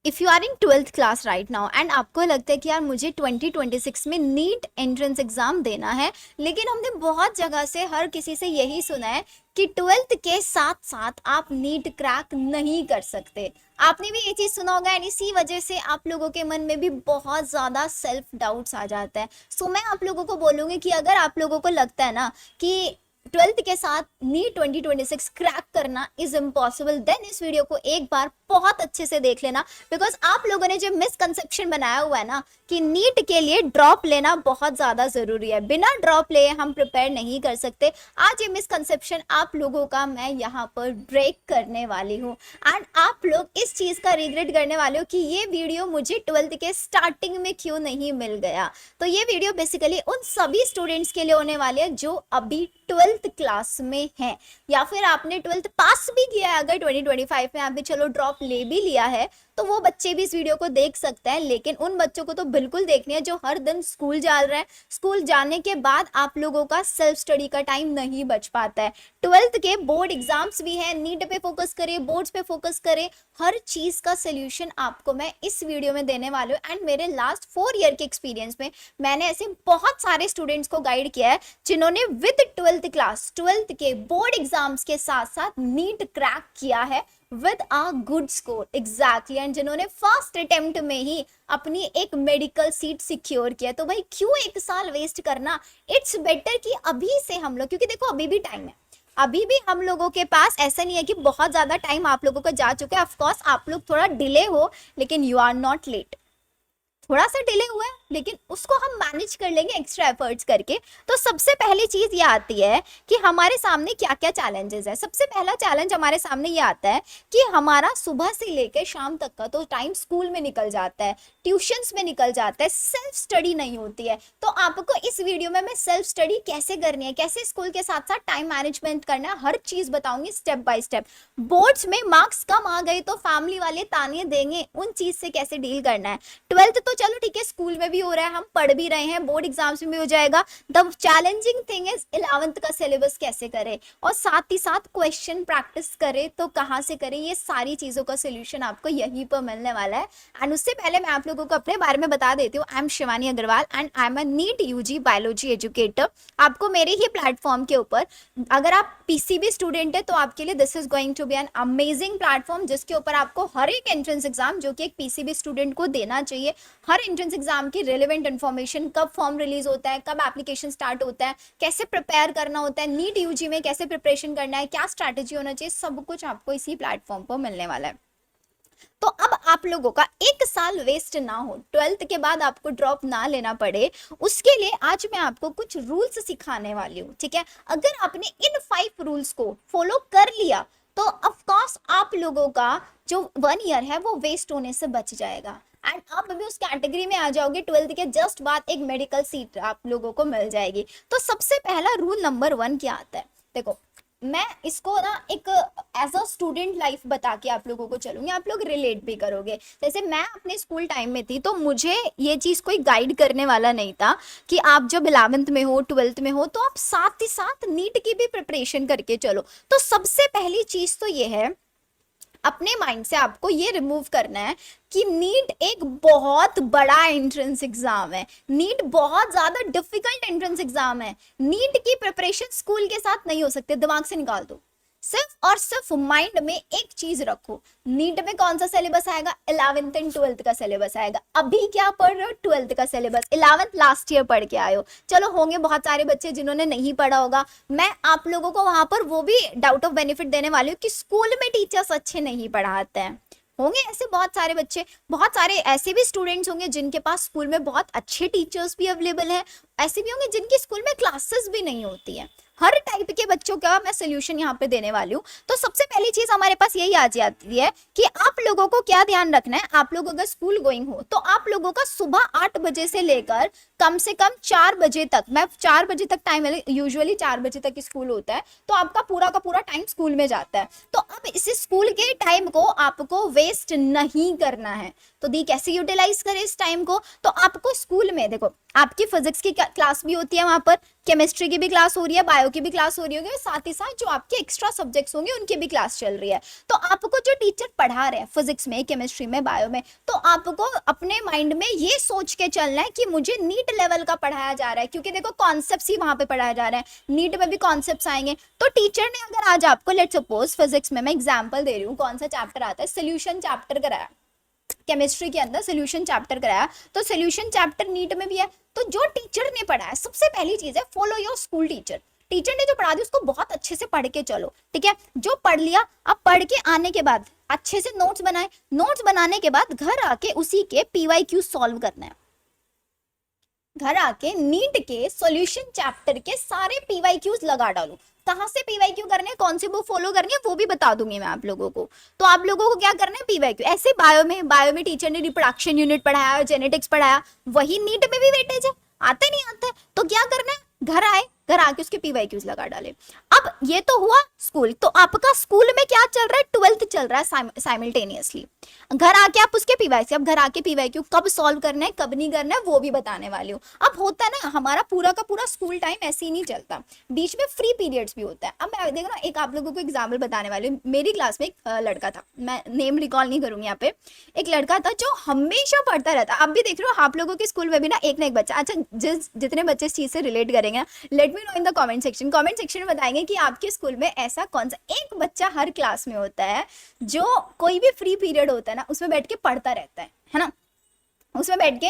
If you are in 12th class right now and आपको लगता है कि यार मुझे 2026 में नीट एंट्रेंस एग्जाम देना है, लेकिन हमने बहुत जगह से हर किसी से यही सुना है कि 12th के साथ साथ आप नीट क्रैक नहीं कर सकते। आपने भी ये चीज़ सुना होगा एंड इसी वजह से आप लोगों के मन में भी बहुत ज़्यादा सेल्फ डाउट्स आ जाता है। सो मैं आप लोगों को बोलूँगी कि अगर आप लोगों को लगता है ना कि 12th के साथ नीट 2026 क्रैक करना इज इम्पॉसिबल, देन इस वीडियो को एक बार बहुत अच्छे से देख लेना। बिकॉज आप लोगों ने जो मिसकंसेप्शन बनाया हुआ है ना कि नीट के लिए ड्रॉप लेना बहुत ज्यादा जरूरी है, बिना ड्रॉप लिए हम प्रिपेयर नहीं कर सकते। आज ये मिसकंसेप्शन आप लोगों का मैं यहाँ पर ब्रेक करने वाली हूँ एंड आप लोग इस चीज का रिग्रेट करने वाले हो कि ये वीडियो मुझे 12th के स्टार्टिंग में क्यों नहीं मिल गया। तो ये वीडियो बेसिकली उन सभी स्टूडेंट्स के लिए होने वाली है जो अभी 12th क्लास में हैं, या फिर आपने 12th पास भी किया है, अगर 2025 में आपने चलो ड्रॉप ले भी लिया है तो वो बच्चे भी इस वीडियो को देख सकते हैं। लेकिन उन बच्चों को तो बिल्कुल देखनी है जो हर दिन स्कूल जा रहे हैं। स्कूल जाने के बाद आप लोगों का सेल्फ स्टडी का टाइम नहीं बच पाता है। 12th के बोर्ड एग्जाम्स भी है, नीट पे फोकस करें, बोर्ड्स पे फोकस करें, हर चीज का सोल्यूशन आपको मैं इस वीडियो में देने वाली हूँ। एंड मेरे लास्ट 4 ईयर के एक्सपीरियंस में मैंने ऐसे बहुत सारे स्टूडेंट्स को गाइड किया है जिन्होंने विद 12th क्लास 12th के बोर्ड एग्जाम्स के साथ साथ नीट क्रैक किया है with a good score exactly, and जिन्होंने फर्स्ट अटेम्प्ट में ही अपनी एक मेडिकल सीट सिक्योर किया। तो भाई क्यों एक साल वेस्ट करना, इट्स बेटर कि अभी से हम लोग, क्योंकि देखो अभी भी टाइम है, अभी भी हम लोगों के पास ऐसा नहीं है कि बहुत ज्यादा टाइम आप लोगों का जा चुका है। ऑफकोर्स आप लोग थोड़ा डिले हो लेकिन यू आर नॉट लेट, थोड़ा सा डिले हुआ है लेकिन उसको हम मैनेज कर लेंगे एक्स्ट्रा एफर्ट्स करके। तो सबसे पहली चीज ये आती है कि हमारे सामने क्या क्या चैलेंजेस है। सबसे पहला चैलेंज हमारे सामने ये आता है कि हमारा सुबह से लेकर शाम तक का तो टाइम स्कूल में निकल जाता है, ट्यूशंस में निकल जाता है, सेल्फ स्टडी नहीं होती है। तो आपको इस वीडियो में मैं सेल्फ स्टडी कैसे करनी है, कैसे स्कूल के साथ साथ टाइम मैनेजमेंट करना है, हर चीज बताऊंगी स्टेप बाय स्टेप। बोर्ड्स में मार्क्स कम आ गए तो फैमिली वाले ताने देंगे, उन चीज से कैसे डील करना है। 12th तो चलो ठीक है स्कूल में भी हो रहा है, हम पढ़ भी रहे हैं, बोर्ड एग्जाम्स में भी हो जाएगा। The challenging thing is 11th का सिलेबस कैसे करें और साथ ही साथ क्वेश्चन प्रैक्टिस करें तो कहाँ से करें। ये सारी चीजों का सोल्यूशन आपको यहीं पर मिलने वाला है। एंड उससे पहले मैं आप लोगों को अपने बारे में बता देती हूँ। I am Shivani Agarwal and I am a NEET UG biology educator. आपको मेरे ही प्लेटफॉर्म के ऊपर, अगर आप पीसीबी स्टूडेंट है तो आपके लिए this is going to be an amazing platform, जिसके ऊपर आपको हर एक एंट्रेंस एग्जाम जो कि एक पीसीबी स्टूडेंट को देना चाहिए, हर एंट्रेंस एग्जाम की रिलेवेंट इन्फॉर्मेशन, कब फॉर्म रिलीज होता है, कब एप्लीकेशन स्टार्ट होता है, कैसे प्रिपेयर करना होता है, नीट यूजी में कैसे प्रिपरेशन करना है, क्या स्ट्रैटेजी होना चाहिए, सब कुछ आपको इसी प्लेटफॉर्म पर मिलने वाला है। तो अब आप लोगों का एक साल वेस्ट ना हो, 12th के बाद आपको ड्रॉप ना लेना पड़े, उसके लिए आज मैं आपको कुछ रूल्स सिखाने वाली हूँ। ठीक है, अगर आपने इन 5 रूल्स को फॉलो कर लिया तो ऑफ कोर्स आप लोगों का जो 1 ईयर है वो वेस्ट होने से बच जाएगा एंड आप अभी उस कैटेगरी में आ जाओगे। 12th के जस्ट बाद एक मेडिकल सीट आप लोगों को मिल जाएगी। तो सबसे पहला रूल नंबर 1 क्या आता है, देखो मैं इसको ना एक एज अ स्टूडेंट लाइफ बता के आप लोगों को चलूंगी, आप लोग रिलेट भी करोगे। जैसे मैं अपने स्कूल टाइम में थी तो मुझे ये चीज़ कोई गाइड करने वाला नहीं था कि आप जब 11th में हो 12th में हो तो आप साथ ही साथ नीट की भी प्रिपरेशन करके चलो। तो सबसे पहली चीज़ तो ये है, अपने माइंड से आपको ये रिमूव करना है कि नीट एक बहुत बड़ा एंट्रेंस एग्जाम है, नीट बहुत ज्यादा डिफिकल्ट एंट्रेंस एग्जाम है। नीट की प्रिपरेशन स्कूल के साथ नहीं हो सकते, दिमाग से निकाल दो। सिर्फ और सिर्फ माइंड में एक चीज रखो, नीट में कौन सा सिलेबस आएगा, 11th एंड 12th का सिलेबस आएगा। अभी क्या पढ़ रहे हो, 12th का सिलेबस, 11th लास्ट ईयर पढ़ के आए हो। चलो होंगे बहुत सारे बच्चे जिन्होंने नहीं पढ़ा होगा, मैं आप लोगों को वहां पर वो भी डाउट ऑफ बेनिफिट देने वाली हूँ कि स्कूल में टीचर्स अच्छे नहीं पढ़ाते हैं। होंगे ऐसे बहुत सारे बच्चे, बहुत सारे ऐसे भी स्टूडेंट्स होंगे जिनके पास स्कूल में बहुत अच्छे टीचर्स भी अवेलेबल हैं, ऐसे भी होंगे जिनके स्कूल में क्लासेस भी नहीं होती है। हर टाइप के बच्चों का मैं सोल्यूशन यहाँ पे देने वाली हूँ। तो सबसे पहली चीज हमारे पास यही आ जाती है कि आप लोगों को क्या ध्यान रखना है। आप लोग अगर स्कूल गोइंग हो तो आप लोगों का सुबह 8 बजे से लेकर कम से कम 4 बजे तक, मैं 4 बजे तक टाइम, यूजुअली 4 बजे तक स्कूल होता है तो आपका पूरा का पूरा टाइम स्कूल में जाता है। तो अब इस स्कूल के टाइम को आपको वेस्ट नहीं करना है। तो दी कैसे यूटिलाइज करें इस टाइम को, तो आपको स्कूल में देखो आपकी फिजिक्स की क्लास भी होती है वहां पर, केमिस्ट्री की भी क्लास हो रही है, बायो की भी क्लास हो रही होगी, साथ ही साथ जो आपके एक्स्ट्रा सब्जेक्ट्स होंगे उनकी भी क्लास चल रही है। तो आपको जो टीचर पढ़ा रहे हैं फिजिक्स में, केमिस्ट्री में, बायो में, तो आपको अपने माइंड में ये सोच के चलना है कि मुझे नीट लेवल का पढ़ाया जा रहा है, क्योंकि देखो कॉन्सेप्ट ही वहां पे पढ़ाया जा रहा है, नीट में भी कॉन्सेप्ट आएंगे। तो टीचर ने अगर आज आपको, लेट सपोज फिजिक्स में मैं एग्जाम्पल दे रही हूँ, कौन सा चैप्टर आता है, सोल्यूशन चैप्टर कराया, केमिस्ट्री के अंदर सोल्यूशन चैप्टर कराया, तो सोल्यूशन चैप्टर नीट में भी है। तो जो टीचर ने पढ़ाया, सबसे पहली चीज है follow your school teacher. Teacher ने जो पढ़ा दिया उसको बहुत अच्छे से पढ़ के चलो, ठीक है। जो पढ़ लिया, अब पढ़ के आने के बाद अच्छे से नोट्स बनाए, नोट्स बनाने के बाद घर आके उसी के पीवाईक्यू सॉल्व करना है। घर आके नीट के सॉल्यूशन चैप्टर के सारे पीवाईक्यूज लगा डालो। कहाँ से पीवाईक्यू करने हैं, कौन सी बुक फॉलो करनी है, वो भी बता दूंगी मैं आप लोगों को। तो आप लोगों को क्या करना है, पीवाईक्यू। ऐसे बायो में टीचर ने रिप्रोडक्शन यूनिट पढ़ाया, जेनेटिक्स पढ़ाया, वही नीट में भी वेटेज है, आता नहीं आता है। तो क्या करना है, घर आए, घर आके उसके पीवाईक्यूज लगा डाले। अब ये तो हुआ स्कूल। तो आपका स्कूल में क्या चल रहा है, 12th चल रहा है साइमल्टेनियसली। घर आके आप उसके पीवाईक्यू, अब घर आके पीवाईक्यू कब सॉल्व करना है, कब नहीं करना है, वो भी बताने वाली हूँ। अब होता है ना, हमारा पूरा का पूरा स्कूल टाइम ऐसे ही नहीं चलता, बीच में फ्री पीरियड्स भी होता है। अब मैं देखो ना, एक आप लोगों को एग्जाम्पल बताने वाली हूँ। मेरी क्लास में एक लड़का था, मैं नेम रिकॉल नहीं करूंगी यहाँ पे। एक लड़का था जो हमेशा पढ़ता रहता। अब भी देख रहे हो आप लोगों के स्कूल में भी ना एक बच्चा, अच्छा जितने बच्चे इस चीज से रिलेट करेंगे, let me know in the comment section. Comment section में बताएंगे कि आपके स्कूल में ऐसा कौन सा एक बच्चा हर क्लास में होता है जो कोई भी फ्री पीरियड होता है ना उसमें बैठ के पढ़ता रहता है ना। उसमें बैठ के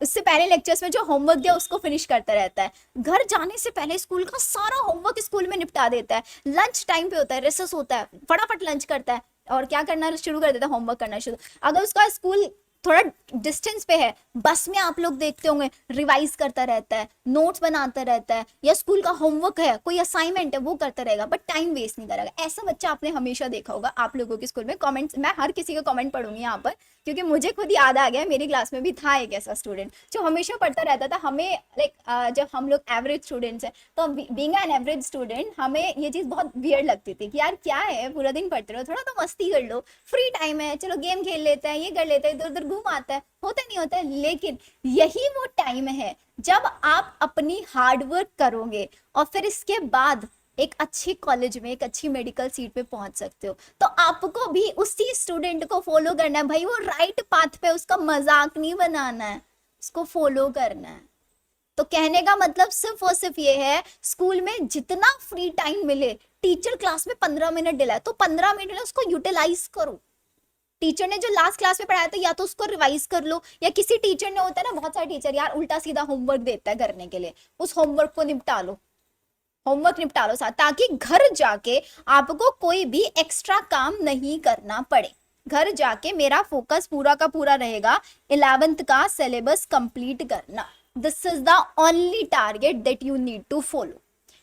उससे पहले लेक्चर्स में जो होमवर्क दिया उसको फिनिश करता रहता है। घर जाने से पहले स्कूल का सारा होमवर्क स्कूल में निपटा देता है। लंच टाइम पे होता है, रिसेस होता है, फटाफट लंच करता है और क्या करना शुरू कर देता है, होमवर्क करना शुरू। अगर उसका स्कूल थोड़ा डिस्टेंस पे है, बस में आप लोग देखते होंगे रिवाइज करता रहता है, नोट्स बनाता रहता है, या स्कूल का होमवर्क है, कोई असाइनमेंट है, वो करता रहेगा, बट टाइम वेस्ट नहीं करेगा। ऐसा बच्चा आपने हमेशा देखा होगा आप लोगों के स्कूल में। कमेंट्स, मैं हर किसी का कमेंट पढ़ूंगी यहाँ पर, क्योंकि मुझे खुद याद आ गया, मेरी क्लास में भी था एक ऐसा स्टूडेंट जो हमेशा पढ़ता रहता था। हमें लाइक जब हम लोग एवरेज स्टूडेंट्स हैं, तो बीइंग एन एवरेज स्टूडेंट हमें ये चीज़ बहुत वियर्ड लगती थी कि यार क्या है, पूरा दिन पढ़ते रहो, थोड़ा तो मस्ती कर लो, फ्री टाइम है, चलो गेम खेल लेते हैं, ये कर लेते हैं, इधर उधर घूम आता है, होता नहीं होता है। लेकिन यही वो टाइम है जब आप अपनी हार्ड वर्क करोगे और फिर इसके बाद एक अच्छी कॉलेज में, एक अच्छी मेडिकल सीट पे पहुंच सकते हो। तो आपको भी उसी स्टूडेंट को फॉलो करना है भाई, वो राइट पाथ पे, उसका मजाक नहीं बनाना है, उसको फॉलो करना है। तो कहने का मतलब सिर्फ और सिर्फ ये है, स्कूल में जितना फ्री टाइम मिले, टीचर क्लास में 15 मिनट दिला है तो 15 मिनट उसको यूटिलाइज करो। टीचर ने जो लास्ट क्लास में पढ़ाया था या तो उसको रिवाइज कर लो, या किसी टीचर ने, होता है ना बहुत सारे टीचर यार उल्टा सीधा होमवर्क देता है करने के लिए, उस होमवर्क को निपटा लो, होमवर्क निपटा लो साथ, ताकि घर जाके आपको कोई भी एक्स्ट्रा काम नहीं करना पड़े। घर जाके मेरा फोकस पूरा का पूरा रहेगा 11th का सिलेबस कंप्लीट करना। This is the only target that you need to follow,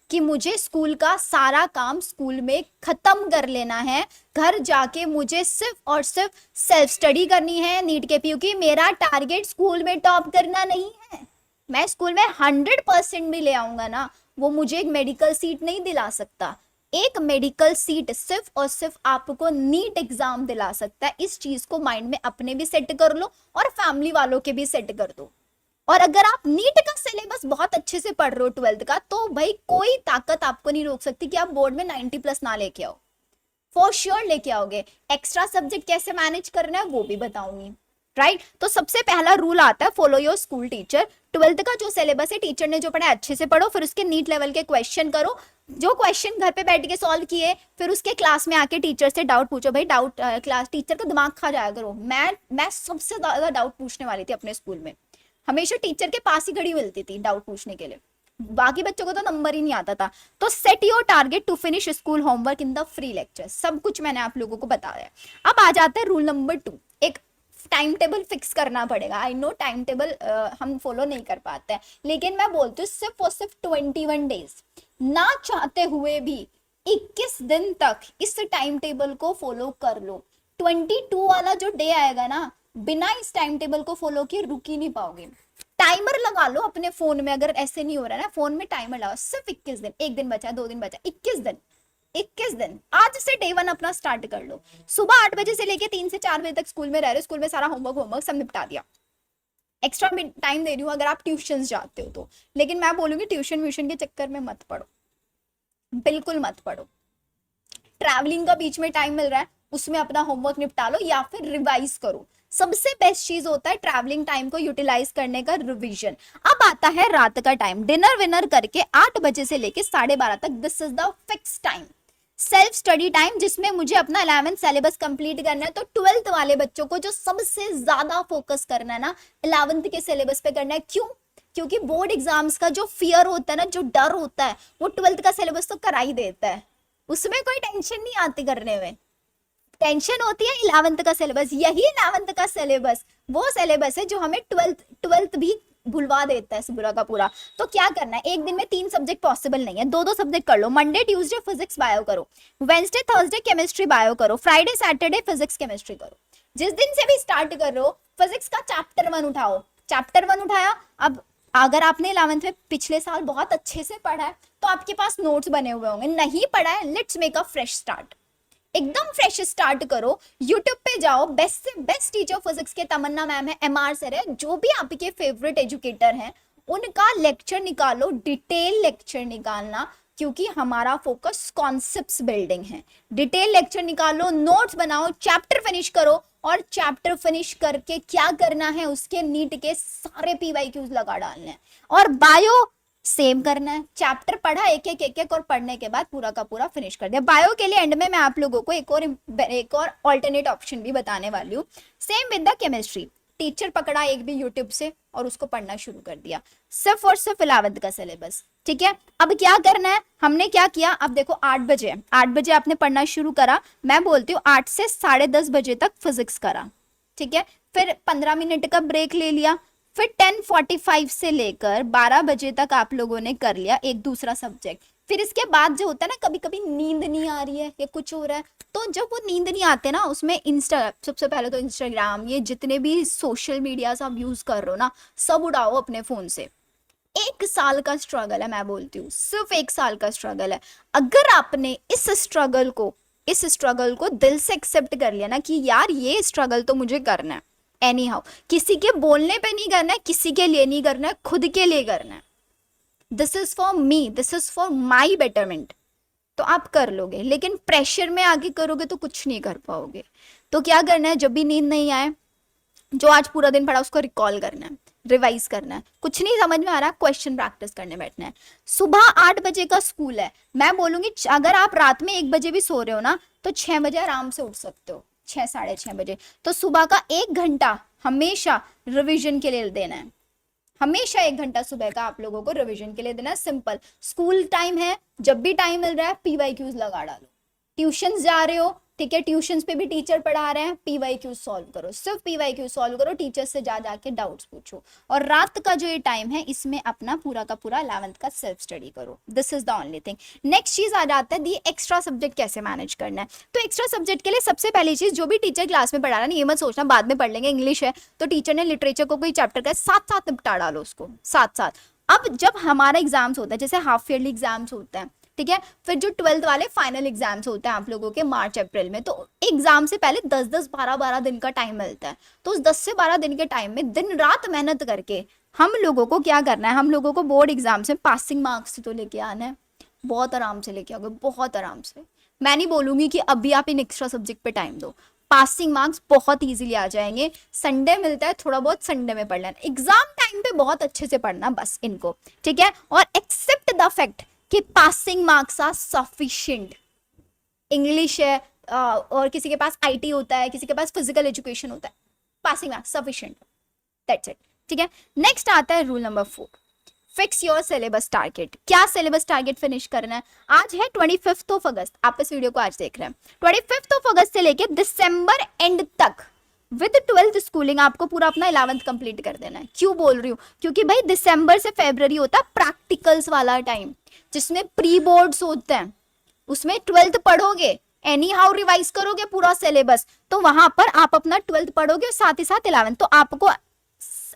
कि मुझे स्कूल का सारा काम स्कूल में खत्म कर लेना है। घर जाके मुझे सिर्फ और सिर्फ सेल्फ स्टडी करनी है नीट के, क्योंकि मेरा टारगेट स्कूल में टॉप करना नहीं है। मैं स्कूल में 100% भी ले आऊंगा ना, वो मुझे एक मेडिकल सीट नहीं दिला सकता। एक मेडिकल सीट सिर्फ और सिर्फ आपको नीट एग्जाम दिला सकता है। इस चीज को माइंड में अपने भी सेट कर लो और फैमिली वालों के भी सेट कर दो। और अगर आप नीट का सिलेबस बहुत अच्छे से पढ़ रहे हो 12th का, तो भाई कोई ताकत आपको नहीं रोक सकती कि आप बोर्ड में 90+ ना लेके आओ। फॉर श्योर लेके आओगे। एक्स्ट्रा सब्जेक्ट कैसे मैनेज करना है वो भी बताऊंगी, राइट। तो सबसे पहला रूल आता है follow your school teacher. 12th का जो सिलेबस है, टीचर ने जो पढ़ा अच्छे से पढ़ो, फिर उसके नीट लेवल के क्वेश्चन करो। जो क्वेश्चन घर पे बैठ के सॉल्व किए, फिर उसके क्लास में आके टीचर से डाउट पूछो। भाई डाउट क्लास टीचर का दिमाग खा जाया करो। मैं सबसे ज्यादा डाउट पूछने वाली थी अपने स्कूल में, हमेशा टीचर के पास ही खड़ी मिलती थी डाउट पूछने के लिए, बाकी बच्चों को तो नंबर ही नहीं आता था। तो set your target to finish school homework in the free lecture. सब कुछ मैंने आप लोगों को बताया। अब आ जाता है रूल नंबर 2, एक टाइम टेबल फिक्स करना पड़ेगा। आई नो टाइम टेबल हम फॉलो नहीं कर पाते हैं, लेकिन मैं बोलती हूँ सिर्फ और सिर्फ 21 डेज, ना चाहते हुए भी 21 दिन तक इस टाइम टेबल को फॉलो कर लो। 22 वाला जो डे आएगा ना, बिना इस टाइम टेबल को फॉलो किए रुक ही नहीं पाओगे। टाइमर लगा लो अपने फोन में, अगर ऐसे नहीं हो रहा है ना, फोन में टाइमर लगाओ, सिर्फ 21 दिन, एक दिन बचा, 2 दिन बचा, 21 दिन, 21 दिन। आज से डे 1 अपना स्टार्ट कर लो। सुबह 8 बजे से लेके 3 से 4 बजे तक स्कूल में रह रहे हो, स्कूल में सारा होमवर्क सब निपटा दिया। एक्स्ट्रा टाइम दे रही हूँ अगर आप ट्यूशन जाते हो तो, लेकिन मैं बोलूंगी ट्यूशन व्यूशन के चक्कर में मत पड़ो, बिल्कुल मत पड़ो। ट्रैवलिंग का बीच में टाइम मिल रहा है, उसमें अपना होमवर्क निपटा लो या फिर रिवाइज करो। सबसे बेस्ट चीज होता है ट्रैवलिंग टाइम को यूटिलाइज करने का, रिवीजन। अब आता है रात का टाइम, डिनर विनर करके 8 बजे से लेके 12:30 तक, this is the fix time, self study time, जिसमें मुझे अपना 11th सिलेबस कंप्लीट करना है। तो 12th वाले बच्चों को जो सबसे ज्यादा फोकस करना है ना, 11th के सिलेबस पे करना है। क्यों? क्योंकि बोर्ड एग्जाम्स का जो फियर होता है ना, जो डर होता है, वो 12th का सिलेबस तो करा ही देता है, उसमें कोई टेंशन नहीं आती करने में। टेंशन होती है 11th का सिलेबस। यही 11th का सिलेबस वो सिलेबस है जो हमें ट्वेल्थ भी भुलवा देता है पूरा का पूरा। तो क्या करना है, एक दिन में 3 सब्जेक्ट पॉसिबल नहीं है, 2-2 सब्जेक्ट कर लो। मंडे ट्यूसडे फिजिक्स बायो करो, वेंसडे थर्सडे केमिस्ट्री बायो करो, फ्राइडे सैटरडे फिजिक्स केमिस्ट्री करो। जिस दिन से भी स्टार्ट कर रहे हो, फिजिक्स का चैप्टर 1 उठाओ। चैप्टर 1 उठाया, अब अगर आपने 11th में पिछले साल बहुत अच्छे से पढ़ा है तो आपके पास नोट्स बने हुए होंगे। नहीं पढ़ा है, let's make a fresh start, एकदम फ्रेश स्टार्ट करो। यूट्यूब पे जाओ, बेस्ट से बेस्ट टीचर फिजिक्स के तमन्ना मैम है, MR सर है, जो भी आपके फेवरेट एजुकेटर हैं, उनका लेक्चर निकालो, डिटेल लेक्चर निकालना, क्योंकि हमारा फोकस कॉन्सेप्ट्स बिल्डिंग है। डिटेल लेक्चर निकालो, नोट्स बनाओ, चैप्टर फिनिश करो, और चैप्टर फिनिश करके क्या करना है, उसके नीट के सारे PYQs लगा डालने हैं। और बायो सेम करना है, चैप्टर पढ़ा एक एक और पढ़ने के बाद पूरा का पूरा फिनिश कर दिया। बायो के लिए एंड में मैं आप लोगों को एक और ऑल्टरनेट ऑप्शन भी बताने वाली हूँ। Same with the chemistry, teacher पकड़ा एक भी यूट्यूब से और उसको पढ़ना शुरू कर दिया, सिर्फ और सिर्फ 11th का सिलेबस। ठीक है, अब क्या करना है, हमने क्या किया, अब देखो 8 बजे आपने पढ़ना शुरू करा, मैं बोलती हूँ 8 से 10:30 बजे तक फिजिक्स करा। ठीक है, फिर 15 मिनट का ब्रेक ले लिया, फिर 10:45 से लेकर 12 बजे तक आप लोगों ने कर लिया एक दूसरा सब्जेक्ट। फिर इसके बाद जो होता है ना, कभी कभी नींद नहीं आ रही है या कुछ हो रहा है, तो जब वो नींद नहीं आते ना, उसमें सबसे पहले तो इंस्टाग्राम, ये जितने भी सोशल मीडिया आप यूज कर रहे हो ना, सब उड़ाओ अपने फोन से। 1 साल का स्ट्रगल है, मैं बोलती हूँ सिर्फ 1 साल का स्ट्रगल है। अगर आपने इस स्ट्रगल को दिल से एक्सेप्ट कर लिया ना कि यार ये स्ट्रगल तो मुझे करना है, एनी हाउ, किसी के बोलने पे नहीं करना है, किसी के लिए नहीं करना है, खुद के लिए करना है। This is for me, this is for my betterment, तो आप कर लोगे। लेकिन प्रेशर में आगे करोगे तो कुछ नहीं कर पाओगे। तो क्या करना है, जब भी नींद नहीं आए, जो आज पूरा दिन पढ़ा उसको रिकॉल करना है, रिवाइज करना है। कुछ नहीं समझ में आ रहा, क्वेश्चन प्रैक्टिस करने बैठना है। सुबह 8 बजे का स्कूल है, मैं बोलूंगी अगर आप रात में 1 बजे भी सो रहे हो ना, तो 6 बजे आराम से उठ सकते हो, 6 साढ़े 6 बजे। तो सुबह का 1 घंटा हमेशा रिविजन के लिए देना है, हमेशा 1 घंटा सुबह का आप लोगों को रिविजन के लिए देना है। सिंपल, स्कूल टाइम है, जब भी टाइम मिल रहा है PYQs लगा डालो। ट्यूशन जा रहे हो, ठीक है, ट्यूशंस पे भी टीचर पढ़ा रहे हैं, PYQ सॉल्व करो, सिर्फ PYQ सॉल्व करो, टीचर से जा जाके डाउट्स पूछो। और रात का जो ये टाइम है, इसमें अपना पूरा का पूरा 11th का सेल्फ स्टडी करो। This is the only thing. Next चीज आ जाता है दी एक्स्ट्रा सब्जेक्ट कैसे मैनेज करना है। तो एक्स्ट्रा सब्जेक्ट के लिए सबसे पहली चीज, जो भी टीचर क्लास में पढ़ा रहा है, ये मत सोचना बाद में पढ़ लेंगे, इंग्लिश है तो टीचर ने लिटरेचर को कोई चैप्टर का साथ साथ निपटा डालो उसको, साथ साथ। अब जब हमारा एग्जाम्स होता है, जैसे हाफ ईयरली एग्जाम्स होते हैं, ठीक है, फिर जो 12th वाले फाइनल एग्जाम्स होते हैं आप लोगों के मार्च अप्रैल में, तो एग्जाम से पहले 10-10 12-12 दिन का टाइम मिलता है। तो उस 10 से 12 दिन के टाइम में दिन रात मेहनत करके हम लोगों को क्या करना है, हम लोगों को बोर्ड एग्जाम से पासिंग मार्क्स तो लेके आना है, बहुत आराम से लेके आओगे, बहुत आराम से। मैं नहीं बोलूंगी कि अभी आप इन एक्स्ट्रा सब्जेक्ट पे टाइम दो, पासिंग मार्क्स बहुत इजीली आ जाएंगे। संडे मिलता है, थोड़ा बहुत संडे में पढ़ लेना, एग्जाम टाइम पे बहुत अच्छे से पढ़ना बस इनको, ठीक है। और एक्सेप्ट द फैक्ट कि passing marks are sufficient. English है और किसी के पास IT होता है, किसी के पास फिजिकल एजुकेशन होता है, passing marks sufficient, that's it, ठीक है। नेक्स्ट आता है rule number 4, fix your syllabus target. क्या सिलेबस टारगेट फिनिश करना है? आज है 25 अगस्त, आप इस वीडियो को आज देख रहे हैं, 25 अगस्त से लेके दिसंबर एंड तक विद 12th स्कूलिंग आपको पूरा अपना 11th कंप्लीट कर देना है। क्यों बोल रही हूँ? क्योंकि भाई दिसंबर से फरवरी होता है प्रैक्टिकल्स वाला टाइम, जिसमें प्री बोर्ड्स होते हैं, उसमें 12th पढ़ोगे, एनी हाउ रिवाइज करोगे पूरा सिलेबस, तो वहां पर आप अपना 12th पढ़ोगे और साथ ही साथ 11th। तो आपको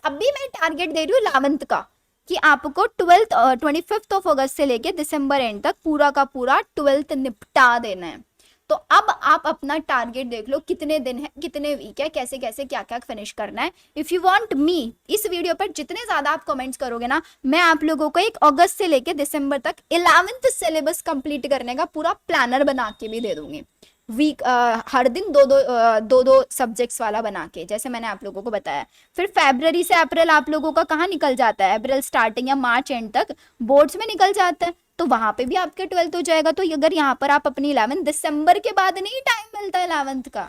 अभी मैं टारगेट दे रही हूँ 11th का, कि आपको 25 अगस्त से लेके दिसंबर एंड तक पूरा का पूरा 12th निपटा देना है। तो तो अब आप अपना टारगेट देख लो, कितने दिन है, कितने वीक है, कैसे कैसे क्या क्या फिनिश करना है। इफ यू वांट मी, इस वीडियो पर जितने ज्यादा आप कमेंट्स करोगे ना, मैं आप लोगों को एक अगस्त से लेके दिसंबर तक 11th सिलेबस कंप्लीट करने का पूरा प्लानर बना के भी दे दूंगी। वीक हर दिन दो सब्जेक्ट्स वाला बना के, जैसे मैंने आप लोगों को बताया। फिर फरवरी से अप्रैल आप लोगों का कहाँ निकल जाता है, अप्रैल स्टार्टिंग या मार्च एंड तक बोर्ड्स में निकल जाता है, तो वहां पे भी आपके 12th हो जाएगा। तो अगर यहाँ पर आप अपनी 11th, दिसंबर के बाद नहीं टाइम मिलता है 11th का,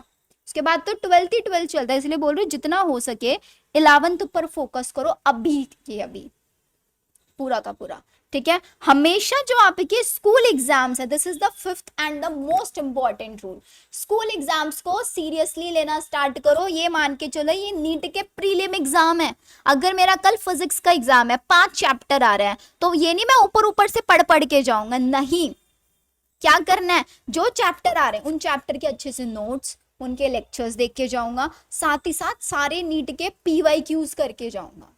उसके बाद तो 12th ही 12th चलता है। इसलिए बोल रही हूँ जितना हो सके 11th पर फोकस करो अभी के अभी, पूरा का पूरा, ठीक है। हमेशा जो आपके स्कूल एग्जाम्स है, this is the fifth and the most important rule, school exams को सीरियसली लेना स्टार्ट करो। ये मान के चलो ये नीट के प्रीलिम एग्जाम है। अगर मेरा कल फिजिक्स का एग्जाम है, 5 चैप्टर आ रहे हैं, तो ये नहीं मैं ऊपर ऊपर से पढ़ पढ़ के जाऊंगा, नहीं। क्या करना है, जो चैप्टर आ रहे हैं उन चैप्टर के अच्छे से नोट्स, उनके लेक्चर्स देख के जाऊंगा, साथ ही साथ सारे नीट के पीवाईक्यूज करके जाऊंगा।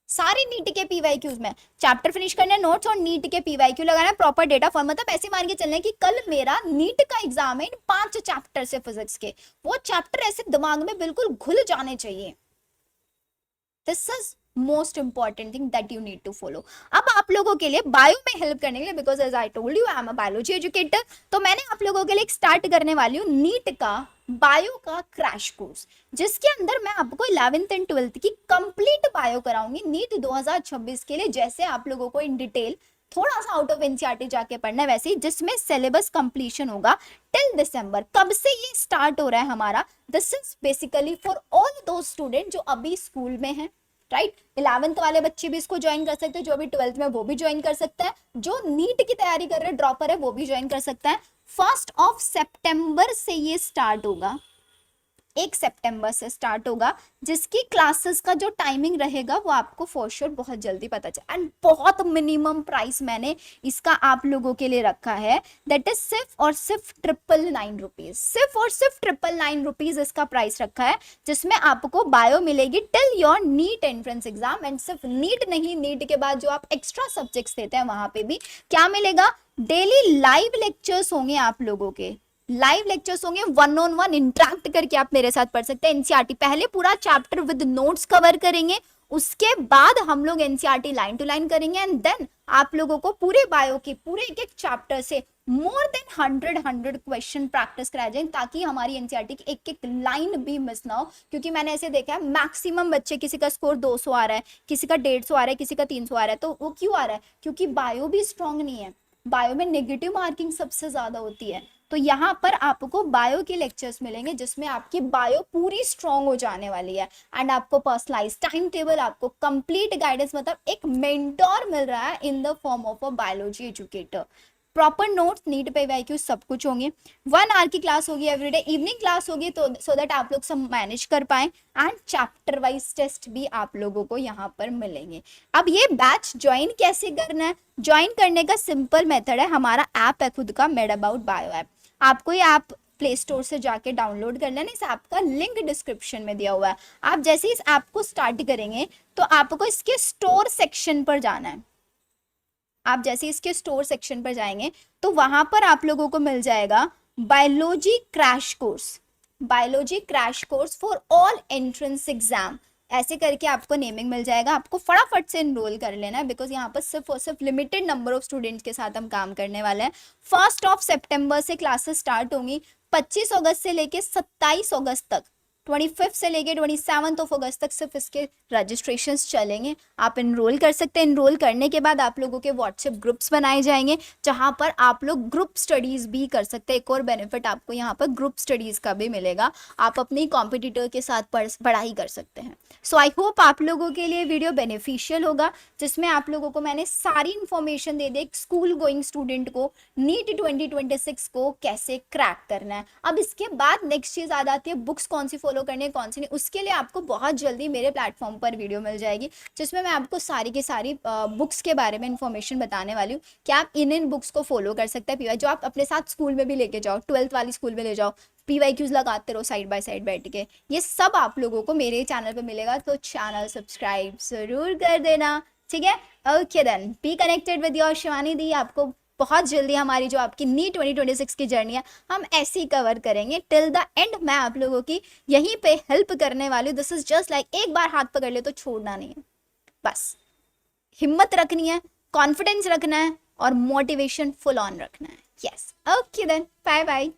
सारे नीट के पीवाईक्यूज में चैप्टर फिनिश करने, नोट्स और नीट के पीवाईक्यू लगाना, प्रॉपर डेटा फॉर्म। मतलब ऐसे मान के चलना है कि कल मेरा नीट का एग्जाम है 5 चैप्टर से फिजिक्स के, वो चैप्टर ऐसे दिमाग में बिल्कुल घुल जाने चाहिए। This is most important thing that you need to follow. अब आप लोगों के लिए बायो में हेल्प करने के लिए, because as I told you I am a biology educator, तो मैंने आप लोगों के लिए एक स्टार्ट करने वाली हूँ नीट का बायो का क्रैश कोर्स, जिसके अंदर मैं आपको 11th एंड 12th की कंप्लीट बायो कराऊंगी नीट 2026 के लिए। जैसे आप लोगों को इन डिटेल थोड़ा सा आउट ऑफ एनसीईआरटी जाके पढ़ना है, वैसे ही जिसमें सिलेबस कंप्लीशन होगा टिल दिसंबर। कब से ये स्टार्ट हो रहा है हमारा, this is basically for all दो स्टूडेंट जो अभी स्कूल में हैं, राइट। 11th वाले बच्चे भी इसको ज्वाइन कर सकते हैं, जो अभी 12th में वो भी ज्वाइन कर सकता है, जो नीट की तैयारी कर रहे हैं ड्रॉपर है वो भी ज्वाइन कर सकता है। 1 सितंबर से ये स्टार्ट होगा, 1 सितंबर से स्टार्ट होगा, जिसकी क्लासेस का जो टाइमिंग रहेगा वो आपको फॉर श्योर बहुत जल्दी पता चले। एंड बहुत मिनिमम प्राइस मैंने इसका आप लोगों के लिए रखा है, दैट इज सिर्फ और सिर्फ 999 रुपीज, सिर्फ और सिर्फ 999 रुपीज इसका प्राइस रखा है, जिसमें आपको बायो मिलेगी till your NEET entrance exam. And सिर्फ नीट नहीं, नीट के बाद जो आप एक्स्ट्रा सब्जेक्ट्स देते हैं वहां पे भी क्या मिलेगा, डेली लाइव लेक्चर्स होंगे आप लोगों के, लाइव लेक्चर्स होंगे, 1-on-1 इंटरेक्ट करके आप मेरे साथ पढ़ सकते हैं। एनसीईआरटी पहले पूरा चैप्टर विद नोट्स कवर करेंगे, उसके बाद हम लोग एनसीईआरटी लाइन टू लाइन करेंगे, एंड देन आप लोगों को पूरे बायो के पूरे एक चैप्टर से मोर देन 100 क्वेश्चन प्रैक्टिस कराए जाए, ताकि हमारी एनसीईआरटी की एक एक लाइन भी मिस ना हो। क्योंकि मैंने ऐसे देखा है मैक्सिमम बच्चे, किसी का स्कोर 200 आ रहा है, किसी का 150 आ रहा है, किसी का 300 आ रहा है, तो वो क्यों आ रहा है, क्योंकि बायो भी स्ट्रांग नहीं है, बायो में नेगेटिव मार्किंग सबसे ज्यादा होती है। तो यहाँ पर आपको बायो के लेक्चर्स मिलेंगे, जिसमें आपकी बायो पूरी स्ट्रांग हो जाने वाली है, एंड आपको पर्सनलाइज टाइम टेबल, आपको कंप्लीट गाइडेंस, मतलब एक मेंटोर मिल रहा है in the form of a biology educator. Proper notes, NEET पे वाईक्यू सब कुछ होंगे, 1 आवर की क्लास होगी एवरीडे, इवनिंग क्लास होगी, तो सो दैट आप लोग सब मैनेज कर पाए, एंड चैप्टर वाइज टेस्ट भी आप लोगों को यहाँ पर मिलेंगे। अब ये बैच ज्वाइन कैसे करना है, ज्वाइन करने का सिंपल मेथड है, हमारा ऐप है खुद का, मेड अबाउट बायो ऐप। आपको ये ऐप प्ले स्टोर से जाके डाउनलोड कर लेना, इस ऐप का लिंक डिस्क्रिप्शन में दिया हुआ है। आप जैसे इस ऐप को स्टार्ट करेंगे तो आपको इसके स्टोर सेक्शन पर जाना है। आप जैसे इसके स्टोर सेक्शन पर जाएंगे तो वहां पर आप लोगों को मिल जाएगा biology crash course, biology crash course for all entrance exam, ऐसे करके आपको नेमिंग मिल जाएगा। आपको फटाफट से इनरोल कर लेना है, बिकॉज यहाँ पर सिर्फ और सिर्फ लिमिटेड नंबर ऑफ स्टूडेंट्स के साथ हम काम करने वाले हैं। 1 सितंबर से क्लासेस स्टार्ट होंगी, 25 अगस्त से लेके 27 अगस्त तक, 25 से लेके 27 अगस्त तक सिर्फ इसके रजिस्ट्रेशंस चलेंगे। आप इनरोल कर सकते हैं, इनरोल करने के बाद आप लोगों के व्हाट्सएप ग्रुप्स बनाए जाएंगे, जहां पर आप लोग ग्रुप स्टडीज भी कर सकते हैं। एक और बेनिफिट आपको यहाँ पर ग्रुप स्टडीज का भी मिलेगा, आप अपने कॉम्पिटिटर के साथ पढ़ाई कर सकते हैं। सो आई होप आप लोगों के लिए वीडियो बेनिफिशियल होगा, जिसमें आप लोगों को मैंने सारी इंफॉर्मेशन दे दी एक स्कूल गोइंग स्टूडेंट को नीट 2026 को कैसे क्रैक करना है। अब इसके बाद नेक्स्ट चीज आ जाती है बुक्स कौन सी फॉलो करने कौन सी नहीं, उसके लिए आपको बहुत जल्दी मेरे प्लेटफॉर्म पर वीडियो मिल जाएगी, जिसमें मैं आपको सारी की सारी बुक्स के बारे में इंफॉर्मेशन बताने वाली हूँ कि आप इन बुक्स को फॉलो कर सकते हैं। पीवाई जो आप अपने साथ स्कूल में भी लेके जाओ, 12th वाली स्कूल में ले जाओ, पीवाईक्यूज लगाते रहो साइड बाय साइड बैठ के, ये सब आप लोगों को मेरे चैनल पे मिलेगा। तो चैनल सब्सक्राइब जरूर कर देना, ठीक है। Okay then, be connected with your Shivani di. आपको बहुत जल्दी हमारी जो आपकी नीट 2026 की जर्नी है हम ऐसे ही कवर करेंगे टिल द एंड। मैं आप लोगों की यहीं पे हेल्प करने वाली हूँ। दिस इज जस्ट लाइक एक बार हाथ पकड़ ले तो छोड़ना नहीं है, बस हिम्मत रखनी है, कॉन्फिडेंस रखना है और मोटिवेशन फुल ऑन रखना है। Yes, okay then, bye bye.